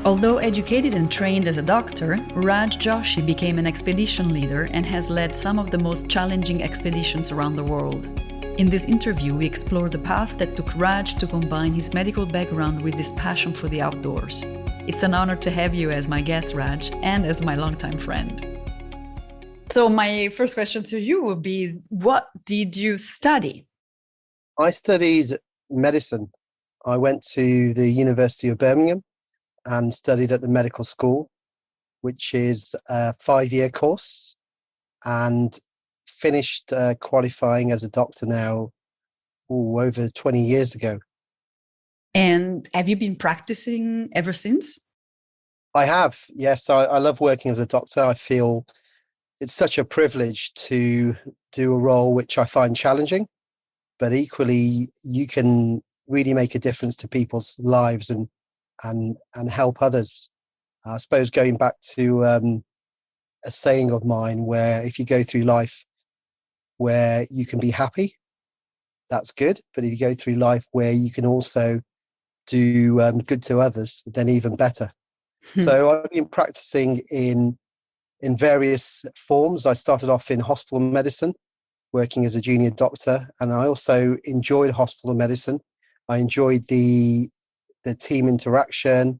Although educated and trained as a doctor, Raj Joshi became an expedition leader and has led some of the most challenging expeditions around the world. In this interview, we explore the path that took Raj to combine his medical background with his passion for the outdoors. It's an honor to have you as my guest, Raj, and as my longtime friend. So my first question to you would be, what did you study? I studied medicine. I went to the University of Birmingham and studied at the medical school, which is a 5-year course, and finished qualifying as a doctor now over 20 years ago. And have you been practicing ever since? I have, yes. I love working as a doctor. I feel it's such a privilege to do a role which I find challenging, but equally you can really make a difference to people's lives and help others. I suppose going back to a saying of mine, where if you go through life where you can be happy, that's good. But if you go through life where you can also do good to others, then even better. So I've been practicing in various forms. I started off in hospital medicine, working as a junior doctor, and I also enjoyed hospital medicine. I enjoyed the team interaction.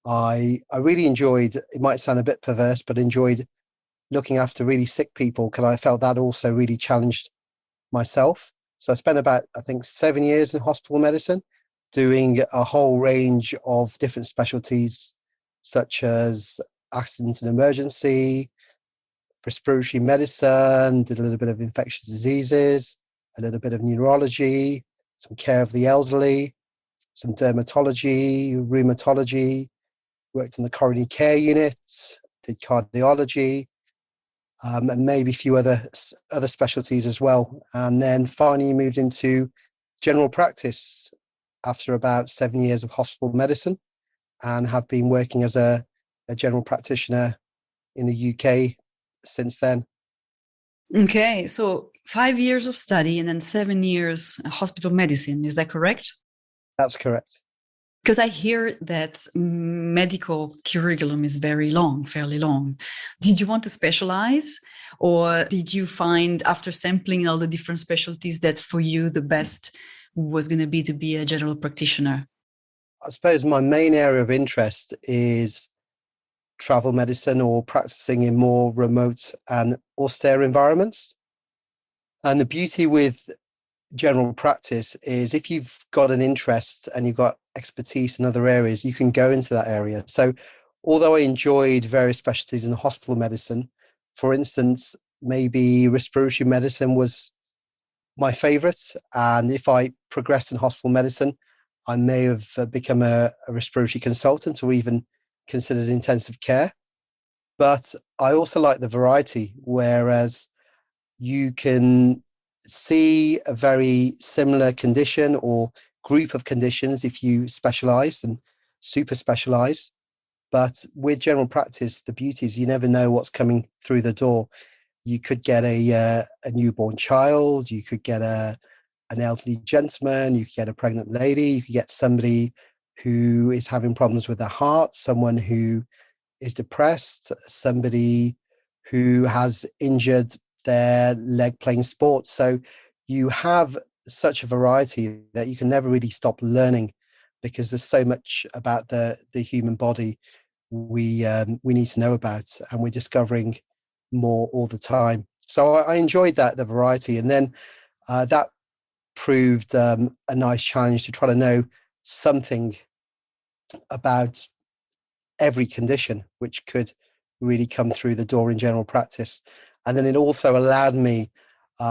I really enjoyed, it might sound a bit perverse, but enjoyed looking after really sick people, because I felt that also really challenged myself. So I spent about, I think, 7 years in hospital medicine, doing a whole range of different specialties, such as accident and emergency, respiratory medicine, did a little bit of infectious diseases, a little bit of neurology, some care of the elderly, some dermatology, rheumatology, worked in the coronary care unit, did cardiology, and maybe a few other specialties as well. And then finally moved into general practice after about 7 years of hospital medicine, and have been working as a general practitioner in the UK since then. Okay, so 5 years of study and then 7 years hospital medicine, is that correct? That's correct. Because I hear that medical curriculum is very long, fairly long. Did you want to specialize, or did you find, after sampling all the different specialties, that for you the best was going to be a general practitioner? I suppose my main area of interest is travel medicine, or practicing in more remote and austere environments. And the beauty with general practice is, if you've got an interest and you've got expertise in other areas, you can go into that area. So although I enjoyed various specialties in hospital medicine, for instance, maybe respiratory medicine was my favorite. And if I progressed in hospital medicine, I may have become a respiratory consultant, or even considered intensive care. But I also like the variety, whereas you can see a very similar condition or group of conditions if you specialize and super specialize. But with general practice, the beauty is you never know what's coming through the door. You could get a newborn child, you could get an elderly gentleman, you could get a pregnant lady, you could get somebody who is having problems with their heart, someone who is depressed, somebody who has injured their leg playing sports. So you have such a variety that you can never really stop learning, because there's so much about the human body we need to know about, and we're discovering more all the time. So I enjoyed the variety, and then that proved a nice challenge to try to know something about every condition which could really come through the door in general practice. And then it also allowed me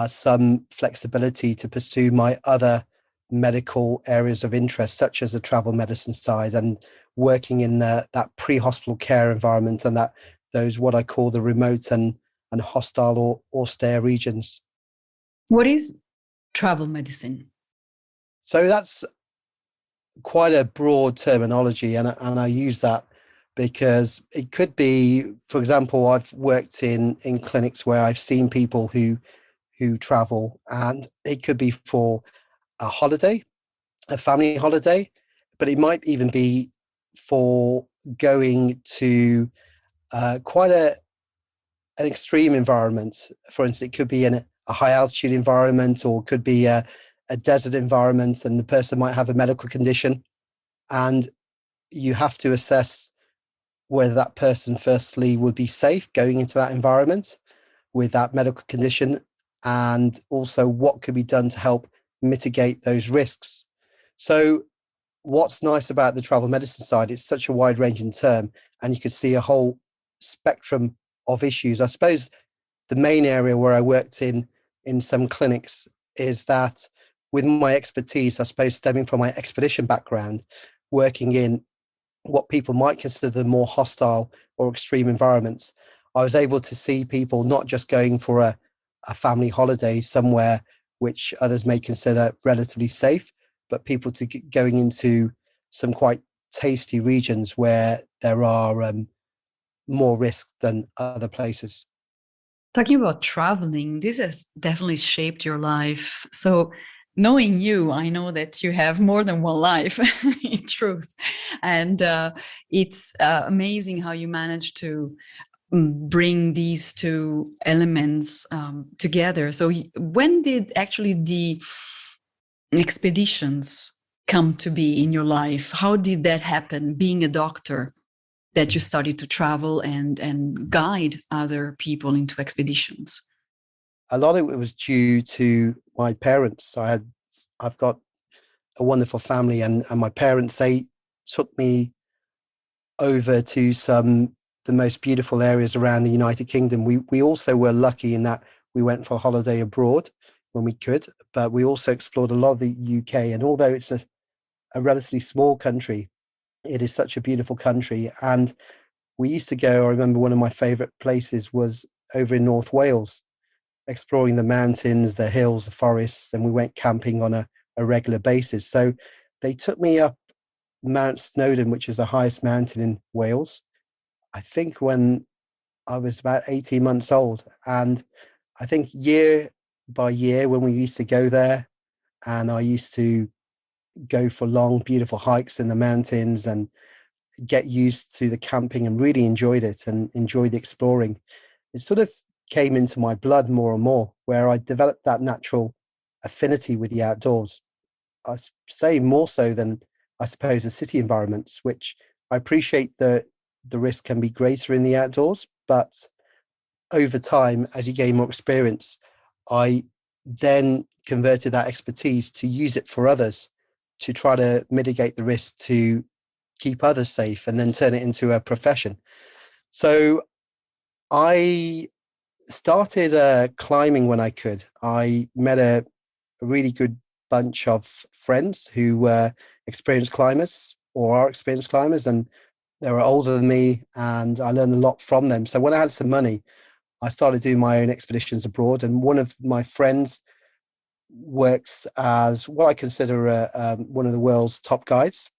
some flexibility to pursue my other medical areas of interest, such as the travel medicine side, and working in that pre-hospital care environment, and those what I call the remote and hostile or austere regions. What is travel medicine? So that's quite a broad terminology, and I use that because it could be, for example, I've worked in clinics where I've seen people who travel, and it could be for a holiday, a family holiday, but it might even be for going to quite an extreme environment. For instance, it could be in a high altitude environment, or could be a desert environment, and the person might have a medical condition. And you have to assess whether that person, firstly, would be safe going into that environment with that medical condition, and also what could be done to help mitigate those risks. So, what's nice about the travel medicine side, it's such a wide ranging term, and you could see a whole spectrum of issues. I suppose the main area where I worked in some clinics is that, with my expertise, I suppose stemming from my expedition background, working in what people might consider the more hostile or extreme environments, I was able to see people not just going for a family holiday somewhere which others may consider relatively safe, but people going into some quite tasty regions where there are more risk than other places. Talking about traveling, this has definitely shaped your life. So, knowing you, I know that you have more than one life, in truth. And it's amazing how you manage to bring these two elements together. So, when did actually the expeditions come to be in your life? How did that happen, being a doctor? That you started to travel and guide other people into expeditions? A lot of it was due to my parents. I've got a wonderful family, and my parents, they took me over to some the most beautiful areas around the United Kingdom. We also were lucky in that we went for a holiday abroad when we could, but we also explored a lot of the UK. And although it's a relatively small country, it is such a beautiful country. And we used to go, I remember one of my favorite places was over in North Wales, exploring the mountains, the hills, the forests, and we went camping on a regular basis. So they took me up Mount Snowdon, which is the highest mountain in Wales, I think when I was about 18 months old. And I think year by year, when we used to go there, and I used to go for long, beautiful hikes in the mountains and get used to the camping and really enjoyed it and enjoyed the exploring, it sort of came into my blood more and more, where I developed that natural affinity with the outdoors. Say more so than, I suppose, the city environments, which I appreciate the risk can be greater in the outdoors, but over time, as you gain more experience, I then converted that expertise to use it for others, to try to mitigate the risk, to keep others safe, and then turn it into a profession. So I started climbing when I could. I met a really good bunch of friends who were experienced climbers or are experienced climbers, and they were older than me, and I learned a lot from them. So when I had some money, I started doing my own expeditions abroad. And one of my friends works as what I consider one of the world's top guides,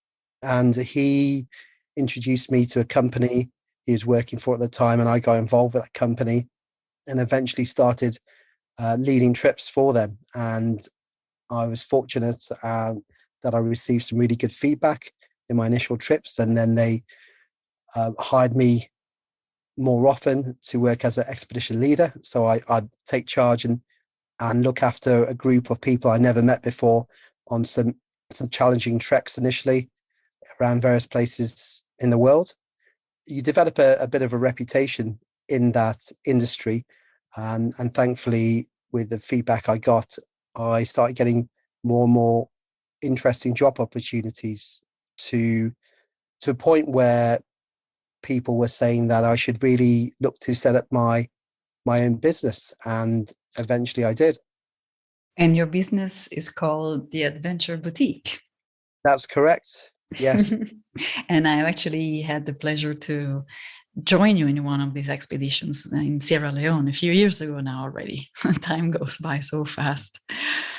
and he introduced me to a company he was working for at the time, and I got involved with that company and eventually started leading trips for them. And I was fortunate that I received some really good feedback in my initial trips, and then they hired me more often to work as an expedition leader. So I'd take charge and look after a group of people I never met before on some challenging treks initially around various places in the world. You develop a bit of a reputation in that industry, and thankfully, with the feedback I got, I started getting more and more interesting job opportunities to a point where people were saying that I should really look to set up my own business, and eventually I did. And your business is called the Adventure Boutique. That's correct. Yes. And I actually had the pleasure to join you in one of these expeditions in Sierra Leone a few years ago now already. Time goes by so fast.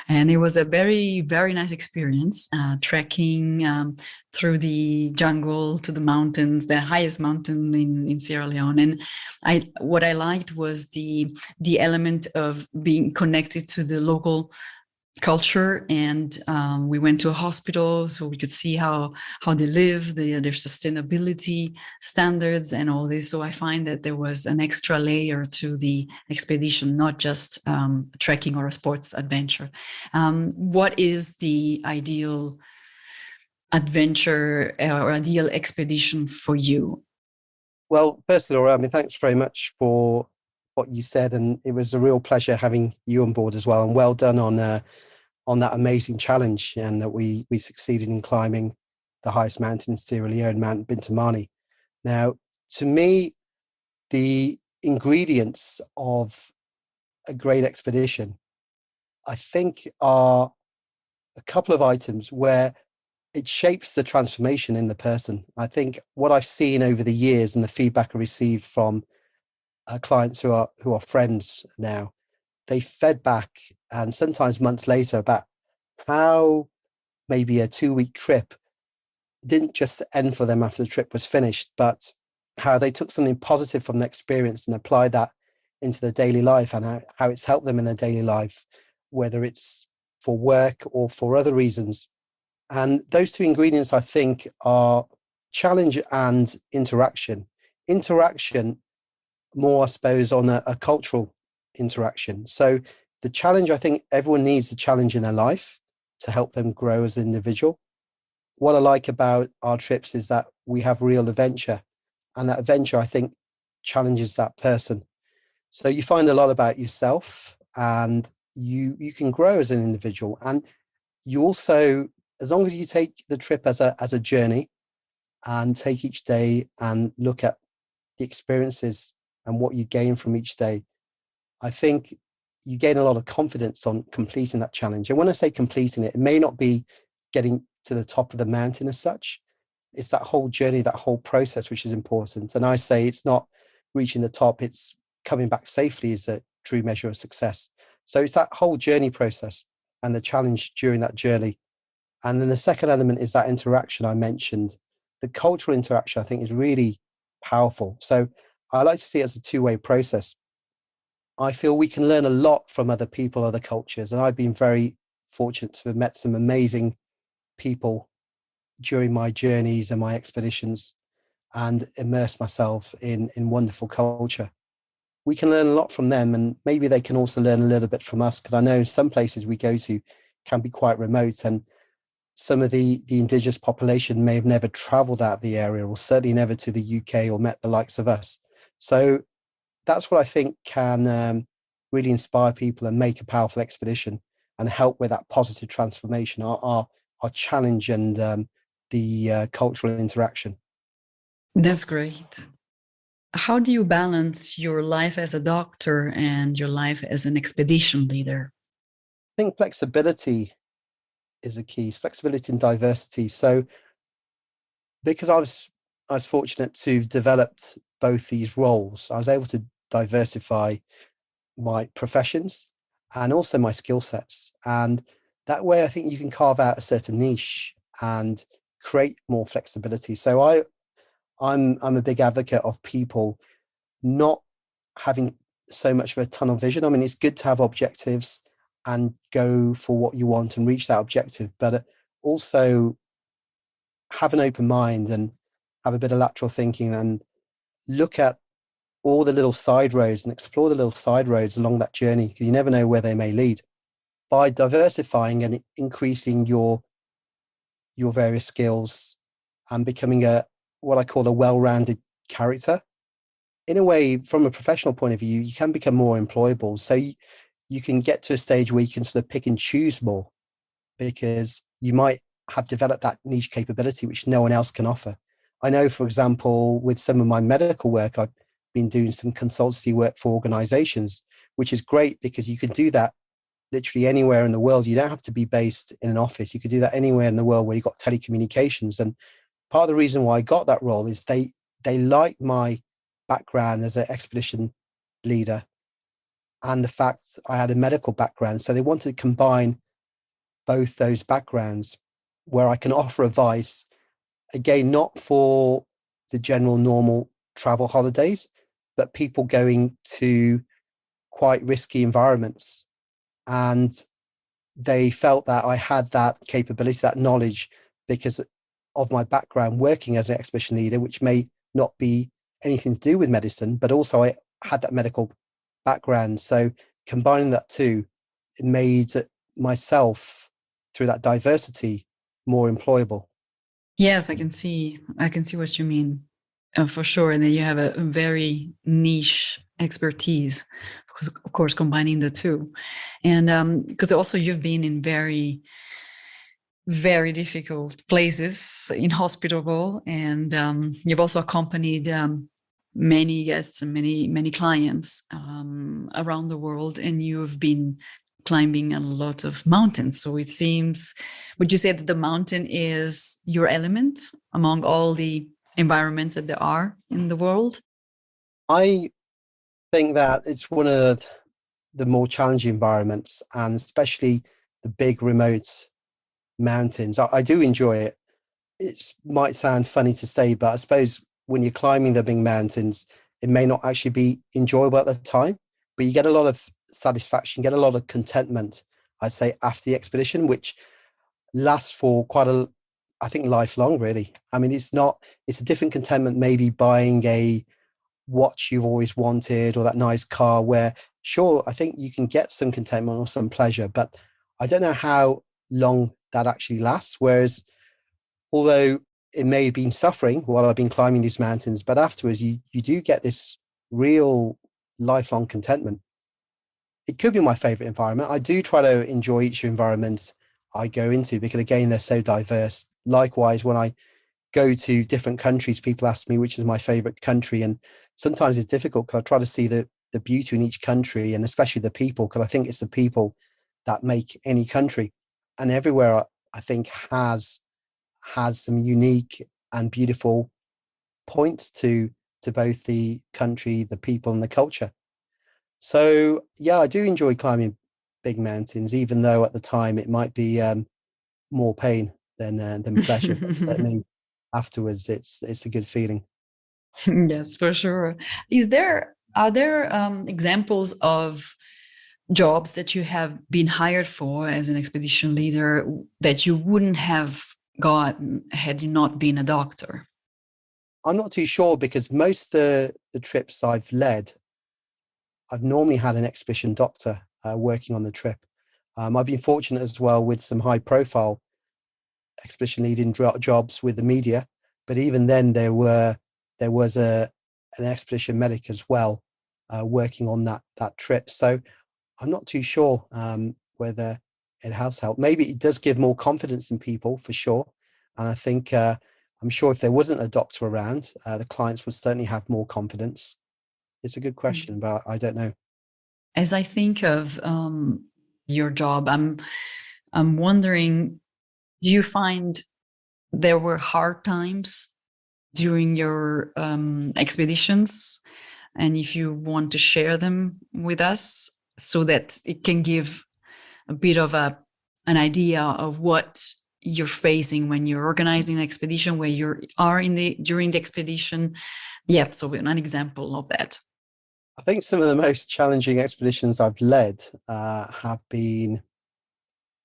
And it was a very, very nice experience, trekking through the jungle to the mountains, the highest mountain in Sierra Leone. And what I liked was the element of being connected to the local culture, and we went to a hospital so we could see how they live, their sustainability standards and all this. So I find that there was an extra layer to the expedition, not just trekking or a sports adventure. What is the ideal adventure or ideal expedition for you? Well, first of all, I mean, thanks very much for what you said, and it was a real pleasure having you on board as well. And well done on that amazing challenge, and that we succeeded in climbing the highest mountain in Sierra Leone, Mount Bintamani. Now, to me, the ingredients of a great expedition, I think, are a couple of items where it shapes the transformation in the person. I think what I've seen over the years and the feedback I received from clients who are friends now, they fed back, and sometimes months later, about how maybe a 2 week trip didn't just end for them after the trip was finished, but how they took something positive from the experience and applied that into their daily life, and how it's helped them in their daily life, whether it's for work or for other reasons. And those two ingredients, I think, are challenge and interaction. Interaction, more, I suppose, on a cultural interaction. So the challenge, I think everyone needs a challenge in their life to help them grow as an individual. What I like about our trips is that we have real adventure, and that adventure, I think, challenges that person. So you find a lot about yourself, and you can grow as an individual. And you also, as long as you take the trip as a journey, and take each day and look at the experiences and what you gain from each day, I think you gain a lot of confidence on completing that challenge. And when I say completing it, it may not be getting to the top of the mountain as such. It's that whole journey, that whole process, which is important. And I say it's not reaching the top, it's coming back safely is a true measure of success. So it's that whole journey process and the challenge during that journey. And then the second element is that interaction I mentioned. The cultural interaction, I think, is really powerful. So I like to see it as a two-way process. I feel we can learn a lot from other people, other cultures. And I've been very fortunate to have met some amazing people during my journeys and my expeditions, and immerse myself in wonderful culture. We can learn a lot from them, and maybe they can also learn a little bit from us, because I know some places we go to can be quite remote, and some of the indigenous population may have never traveled out of the area, or certainly never to the UK or met the likes of us. So that's what I think can really inspire people and make a powerful expedition, and help with that positive transformation, our challenge, and the cultural interaction. That's great. How do you balance your life as a doctor and your life as an expedition leader? I think flexibility is a key, flexibility and diversity. So because I was fortunate to have developed both these roles, I was able to diversify my professions and also my skill sets. And that way I think you can carve out a certain niche and create more flexibility. So I'm a big advocate of people not having so much of a tunnel vision. I mean, it's good to have objectives and go for what you want and reach that objective, but also have an open mind and have a bit of lateral thinking, and look at all the little side roads and explore the little side roads along that journey, because you never know where they may lead. By diversifying and increasing your various skills, and becoming a what I call a well-rounded character, in a way, from a professional point of view, you can become more employable. So you can get to a stage where you can sort of pick and choose more, because you might have developed that niche capability which no one else can offer. I know, for example, with some of my medical work, I've been doing some consultancy work for organizations, which is great because you can do that literally anywhere in the world. You don't have to be based in an office. You could do that anywhere in the world where you've got telecommunications. And part of the reason why I got that role is they like my background as an expedition leader, and the fact I had a medical background. So they wanted to combine both those backgrounds, where I can offer advice, again, not for the general normal travel holidays, but people going to quite risky environments. And they felt that I had that capability, that knowledge, because of my background working as an expedition leader, which may not be anything to do with medicine, but also I had that medical background. So combining that two, it made myself, through that diversity, more employable. Yes, I can see what you mean, for sure. And then you have a very niche expertise, because of course combining the two, and because also you've been in very difficult places, inhospitable, and you've also accompanied many guests and many clients around the world, and you've been climbing a lot of mountains. So it seems, would you say that the mountain is your element among all the environments that there are in the world? I think that it's one of the more challenging environments, and especially the big remote mountains. I do enjoy it. It might sound funny to say, but I suppose when you're climbing the big mountains, it may not actually be enjoyable at the time, but you get a lot of satisfaction, get a lot of contentment, I'd say, after the expedition, which lasts for quite a, I think, lifelong, really. I mean, it's a different contentment, maybe buying a watch you've always wanted or that nice car, where sure, I think you can get some contentment or some pleasure, but I don't know how long that actually lasts. Whereas, although it may have been suffering while I've been climbing these mountains, but afterwards you do get this real lifelong contentment. It could be my favorite environment. I do try to enjoy each environment I go into, because again, they're so diverse. Likewise, when I go to different countries, people ask me which is my favorite country, and sometimes it's difficult because I try to see the beauty in each country, and especially the people, because I think it's the people that make any country. And everywhere I think has some unique and beautiful points to both the country, the people, and the culture. So yeah, I do enjoy climbing big mountains, even though at the time it might be more pain than pleasure. But certainly afterwards, it's a good feeling. Yes, for sure. Are there examples of jobs that you have been hired for as an expedition leader that you wouldn't have gotten had you not been a doctor? I'm not too sure, because most of the trips I've led, I've normally had an expedition doctor working on the trip. I've been fortunate as well with some high profile expedition leading jobs with the media, but even then there was an expedition medic as well working on that trip. So I'm not too sure whether it has helped. Maybe it does give more confidence in people, for sure. And I think I'm sure if there wasn't a doctor around, the clients would certainly have more confidence. It's a good question, but I don't know. As I think of your job, I'm wondering, do you find there were hard times during your expeditions? And if you want to share them with us so that it can give a bit of an idea of what you're facing when you're organizing an expedition, where you are in the during the expedition. Yeah, so an example of that. I think some of the most challenging expeditions I've led have been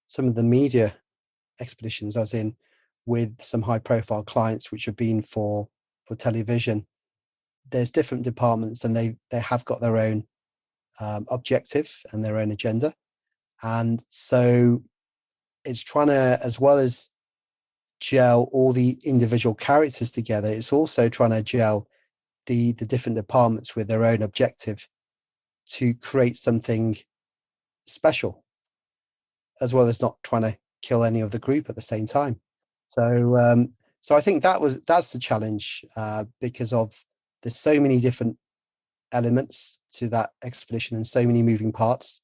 some of the media expeditions, as in with some high profile clients which have been for television. There's different departments, and they have got their own objective and their own agenda, and so it's trying to, as well as gel all the individual characters together, it's also trying to gel the different departments with their own objective to create something special, as well as not trying to kill any of the group at the same time. So I think that's the challenge, because of there's so many different elements to that expedition and so many moving parts.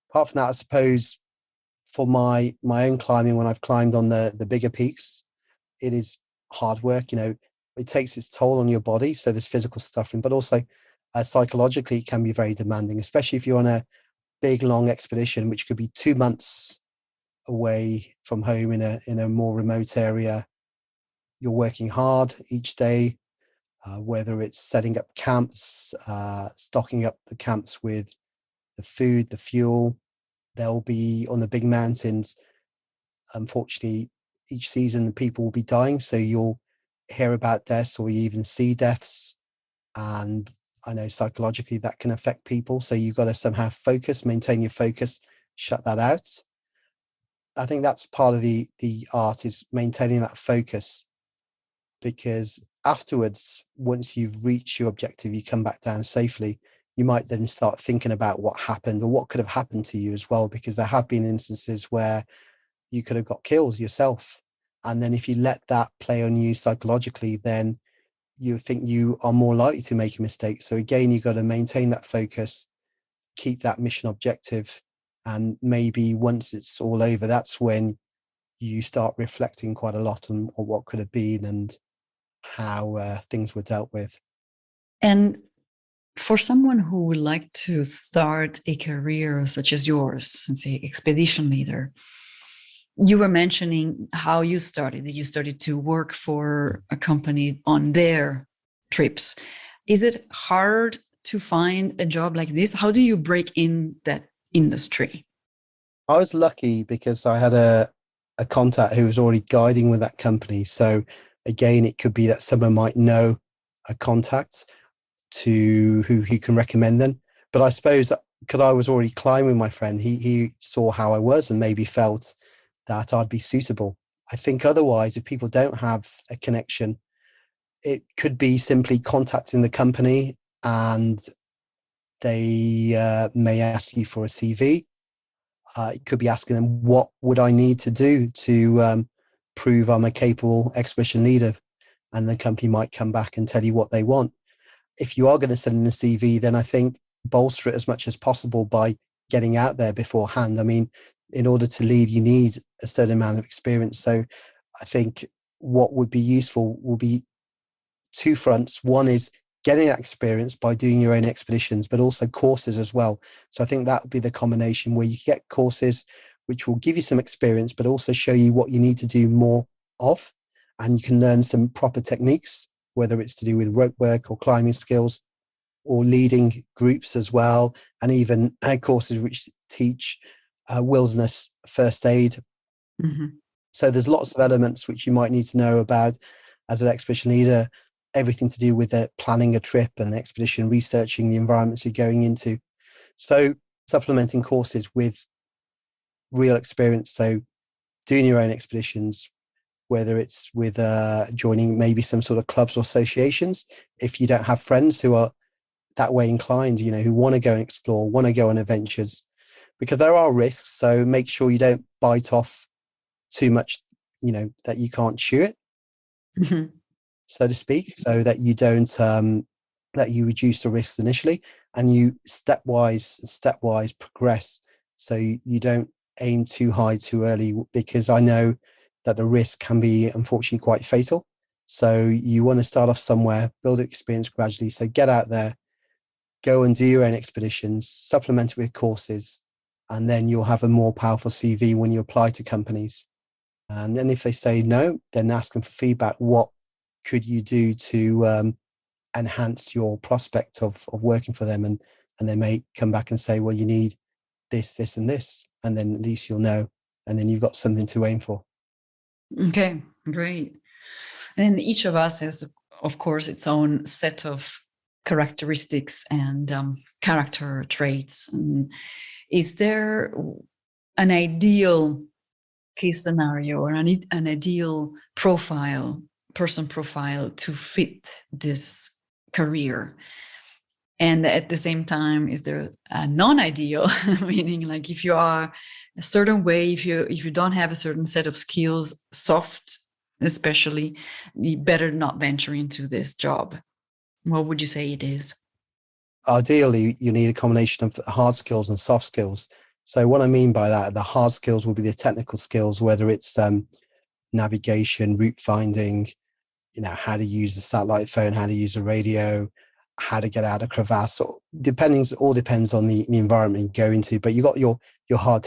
Apart from that, I suppose for my own climbing, when I've climbed on the bigger peaks, it is hard work. It takes its toll on your body. So there's physical suffering, but also psychologically, it can be very demanding, especially if you're on a big long expedition, which could be 2 months away from home in a more remote area. You're working hard each day, whether it's setting up camps, stocking up the camps with the food, the fuel, They'll be on the big mountains. Unfortunately, each season the people will be dying, so you'll hear about deaths or you even see deaths. And I know psychologically that can affect people, so you've got to somehow focus, maintain your focus, shut that out. I think that's part of the art, is maintaining that focus, because afterwards, once you've reached your objective, you come back down safely, you might then start thinking about what happened or what could have happened to you as well, because there have been instances where you could have got killed yourself. And then if you let that play on you psychologically, then you think you are more likely to make a mistake. So again, you've got to maintain that focus, keep that mission objective. And maybe once it's all over, that's when you start reflecting quite a lot on what could have been and how things were dealt with. And for someone who would like to start a career such as yours, and say expedition leader, you were mentioning how you started. You started to work for a company on their trips. Is it hard to find a job like this? How do you break in that industry? I was lucky because I had a contact who was already guiding with that company. So again, it could be that someone might know a contact to who can recommend them. But I suppose because I was already climbing with my friend, he saw how I was and maybe felt that I'd be suitable. I think otherwise, if people don't have a connection, it could be simply contacting the company and they may ask you for a CV. It could be asking them, what would I need to do to prove I'm a capable expedition leader? And the company might come back and tell you what they want. If you are going to send in a CV, then I think bolster it as much as possible by getting out there beforehand. I mean, in order to lead, you need a certain amount of experience. So I think what would be useful will be two fronts. One is getting that experience by doing your own expeditions, but also courses as well. So I think that would be the combination where you get courses which will give you some experience, but also show you what you need to do more of. And you can learn some proper techniques, whether it's to do with rope work or climbing skills or leading groups as well. And even courses which teach wilderness first aid. Mm-hmm. So there's lots of elements which you might need to know about as an expedition leader, everything to do with planning a trip and the expedition, researching the environments you're going into. So supplementing courses with real experience. So doing your own expeditions, whether it's with joining maybe some sort of clubs or associations. If you don't have friends who are that way inclined, who want to go and explore, want to go on adventures, because there are risks. So make sure you don't bite off too much, that you can't chew it, Mm-hmm. so to speak, so that you don't, that you reduce the risks initially and you stepwise progress. So you don't aim too high too early, because I know that the risk can be unfortunately quite fatal. So you want to start off somewhere, build experience gradually. So get out there, go and do your own expeditions, supplement it with courses, and then you'll have a more powerful CV when you apply to companies. And then if they say no, then ask them for feedback. What could you do to enhance your prospect of working for them? And they may come back and say, well, you need this, this, and this. And then at least you'll know. And then you've got something to aim for. Okay, great. And each of us has, of course, its own set of characteristics and character traits. And is there an ideal case scenario or an ideal person profile to fit this career? And at the same time, is there a non-ideal, meaning like if you are a certain way, if you don't have a certain set of skills, soft especially, you better not venture into this job? What would you say it is? Ideally, you need a combination of hard skills and soft skills. So what I mean by that, the hard skills will be the technical skills, whether it's navigation, route finding, how to use a satellite phone, how to use a radio, how to get out of crevasse. All depends on the environment you go into. But you got your hard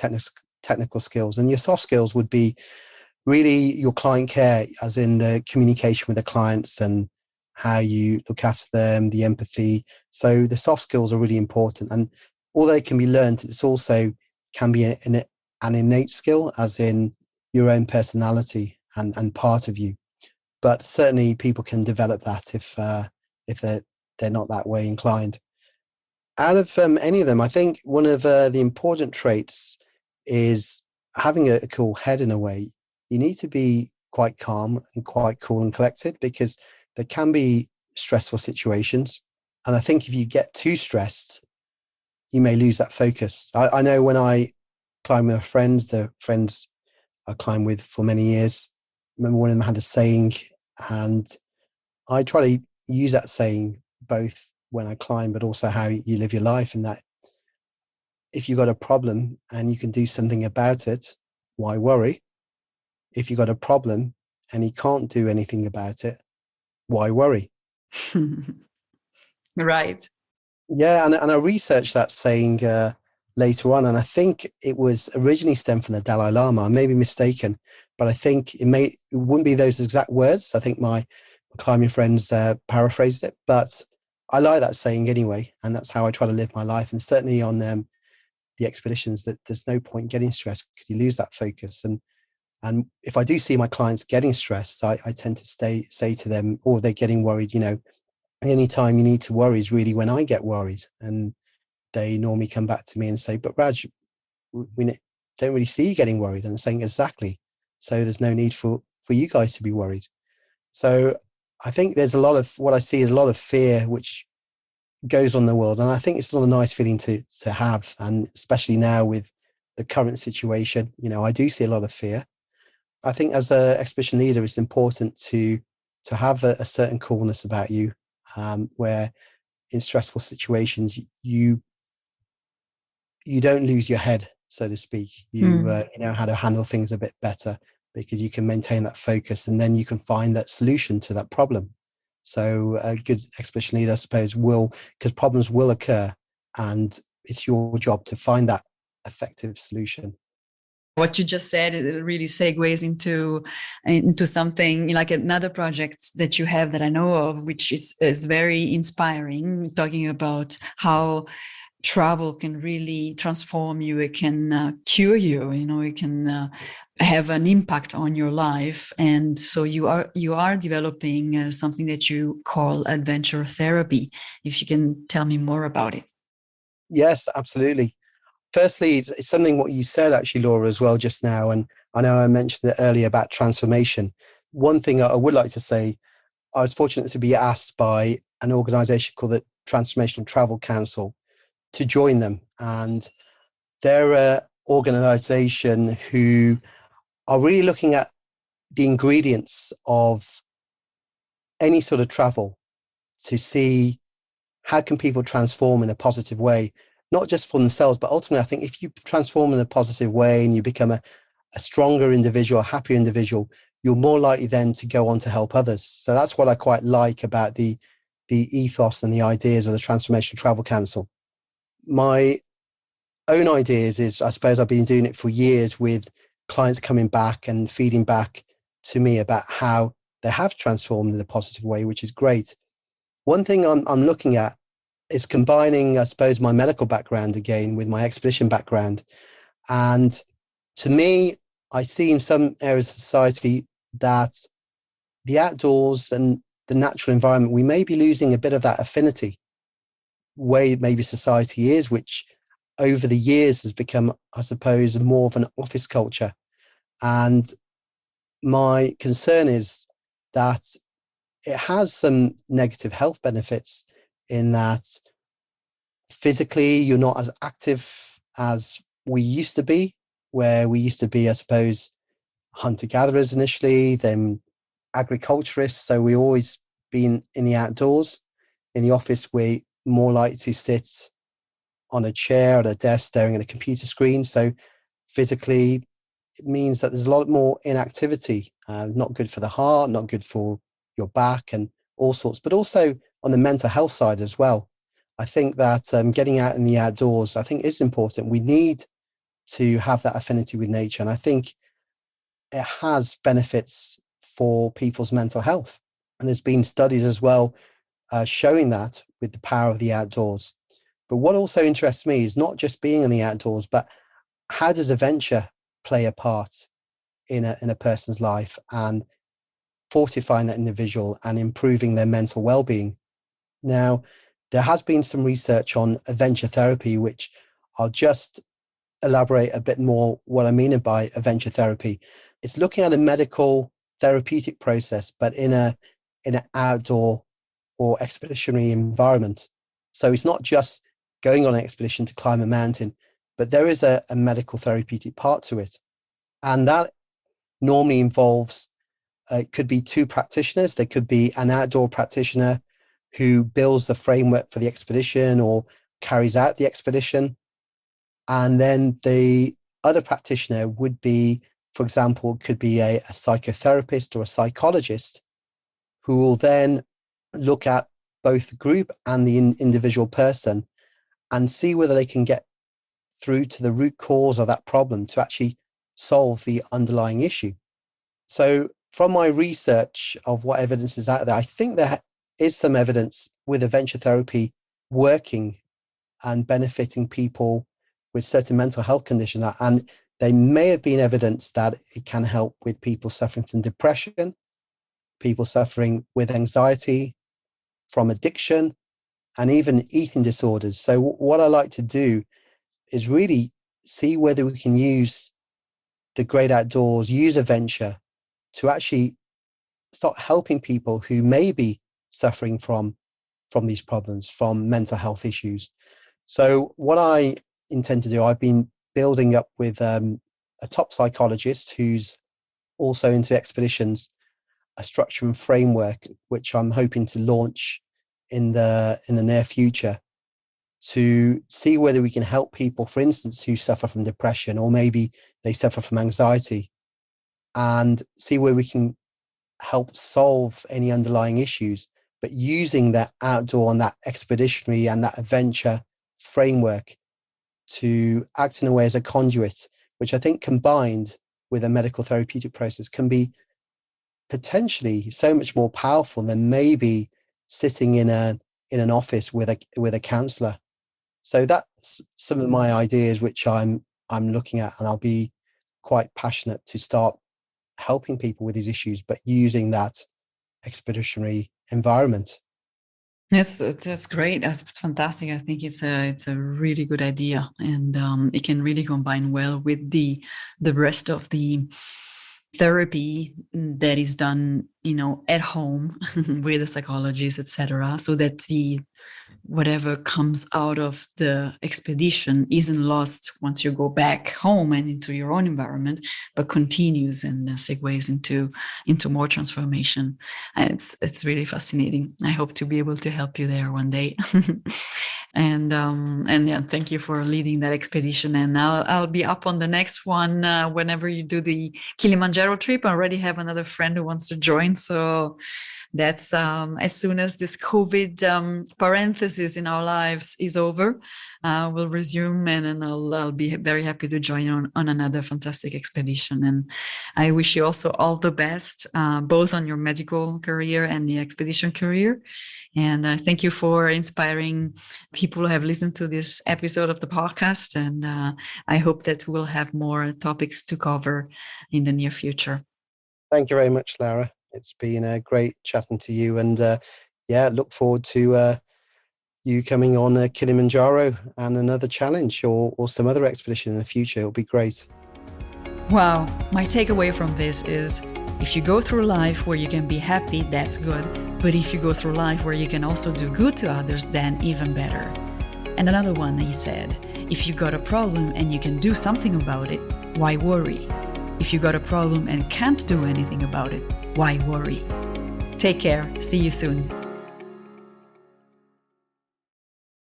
technical skills, and your soft skills would be really your client care, as in the communication with the clients and how you look after them, the empathy. So the soft skills are really important, and although they can be learned, it's also can be an innate skill, as in your own personality and part of you. But certainly people can develop that if they're not that way inclined. Out of any of them, I think one of the important traits is having a cool head. In a way, you need to be quite calm and quite cool and collected, because there can be stressful situations. And I think if you get too stressed, you may lose that focus. I know when I climb with friends, the friends I climbed with for many years, I remember one of them had a saying, and I try to use that saying both when I climb, but also how you live your life. And that if you've got a problem and you can do something about it, why worry? If you've got a problem and you can't do anything about it, why worry? Right. Yeah, and I researched that saying later on, and I think it was originally stemmed from the Dalai Lama. I may be mistaken, but I think it wouldn't be those exact words. I think my climbing friends paraphrased it, but I like that saying anyway, and that's how I try to live my life. And certainly on the expeditions, that there's no point getting stressed because you lose that focus. And if I do see my clients getting stressed, I tend to say to them, or they're getting worried, any time you need to worry is really when I get worried. And they normally come back to me and say, but Raj, we don't really see you getting worried. And I'm saying, exactly. So there's no need for you guys to be worried. So I think there's what I see is a lot of fear, which goes on in the world. And I think it's not a nice feeling to have. And especially now with the current situation, I do see a lot of fear. I think as an expedition leader, it's important to have a certain coolness about you, where in stressful situations you don't lose your head, so to speak. You know how to handle things a bit better, because you can maintain that focus, and then you can find that solution to that problem. So a good expedition leader, I suppose, because problems will occur, and it's your job to find that effective solution. What you just said, it really segues into something like another project that you have that I know of, which is very inspiring, talking about how travel can really transform you. It can cure you. It can have an impact on your life. And so you are developing something that you call adventure therapy. If you can tell me more about it. Yes, absolutely. Firstly, it's something what you said actually, Laura, as well just now. And I know I mentioned it earlier about transformation. One thing I would like to say, I was fortunate to be asked by an organization called the Transformational Travel Council to join them. And they're an organization who are really looking at the ingredients of any sort of travel to see how can people transform in a positive way, not just for themselves, but ultimately, I think if you transform in a positive way and you become a stronger individual, a happier individual, you're more likely then to go on to help others. So that's what I quite like about the ethos and the ideas of the Transformational Travel Council. My own ideas is, I suppose I've been doing it for years with clients coming back and feeding back to me about how they have transformed in a positive way, which is great. One thing I'm looking at is combining, I suppose, my medical background again with my expedition background. And to me, I see in some areas of society that the outdoors and the natural environment, we may be losing a bit of that affinity way maybe society is, which over the years has become, I suppose, more of an office culture. And my concern is that it has some negative health benefits in that physically you're not as active as we used to be, where we used to be, I suppose, hunter-gatherers initially, then agriculturists. So we always been in the outdoors. In the office, we're more likely to sit on a chair at a desk staring at a computer screen. So physically, it means that there's a lot more inactivity, not good for the heart, not good for your back and all sorts, but also on the mental health side as well. I think that getting out in the outdoors, I think is important. We need to have that affinity with nature. And I think it has benefits for people's mental health. And there's been studies as well showing that with the power of the outdoors. But what also interests me is not just being in the outdoors, but how does adventure play a part in a person's life and fortifying that individual and improving their mental well-being. Now, there has been some research on adventure therapy, which I'll just elaborate a bit more what I mean by adventure therapy. It's looking at a medical therapeutic process, but in an outdoor or expeditionary environment. So it's not just going on an expedition to climb a mountain, but there is a medical therapeutic part to it. And that normally involves, it could be two practitioners. There could be an outdoor practitioner who builds the framework for the expedition or carries out the expedition. And then the other practitioner would be, for example, could be a psychotherapist or a psychologist who will then look at both the group and the individual person and see whether they can get through to the root cause of that problem to actually solve the underlying issue. So from my research of what evidence is out there, I think there is some evidence with adventure therapy working and benefiting people with certain mental health conditions. And there may have been evidence that it can help with people suffering from depression, people suffering with anxiety, from addiction, and even eating disorders. So what I like to do is really see whether we can use the great outdoors, use adventure to actually start helping people who may be suffering from these problems, from mental health issues. So what I intend to do, I've been building up with a top psychologist who's also into expeditions, a structure and framework, which I'm hoping to launch in the near future, to see whether we can help people, for instance, who suffer from depression, or maybe they suffer from anxiety, and see where we can help solve any underlying issues, but using that outdoor and that expeditionary and that adventure framework to act in a way as a conduit, which I think combined with a medical therapeutic process can be potentially so much more powerful than maybe sitting in an office with a counselor. So that's some of my ideas which I'm looking at, and I'll be quite passionate to start helping people with these issues, but using that expeditionary environment. That's great. That's fantastic. I think it's a really good idea, and it can really combine well with the rest of the therapy that is done, at home with a psychologist, etc. So that the whatever comes out of the expedition isn't lost once you go back home and into your own environment, but continues and segues into more transformation. And it's really fascinating. I hope to be able to help you there one day. And yeah, thank you for leading that expedition. And I'll be up on the next one whenever you do the Kilimanjaro trip. I already have another friend who wants to join, so that's as soon as this COVID parenthesis in our lives is over, we'll resume, and then I'll be very happy to join on another fantastic expedition. And I wish you also all the best, both on your medical career and the expedition career. And thank you for inspiring people who have listened to this episode of the podcast. And I hope that we'll have more topics to cover in the near future. Thank you very much, Lara. It's been great chatting to you, and look forward to you coming on Kilimanjaro and another challenge or some other expedition in the future. It'll be great. Wow, my takeaway from this is, if you go through life where you can be happy, that's good. But if you go through life where you can also do good to others, then even better. And another one, he said, if you got a problem and you can do something about it, why worry? If you got a problem and can't do anything about it, why worry? Take care. See you soon.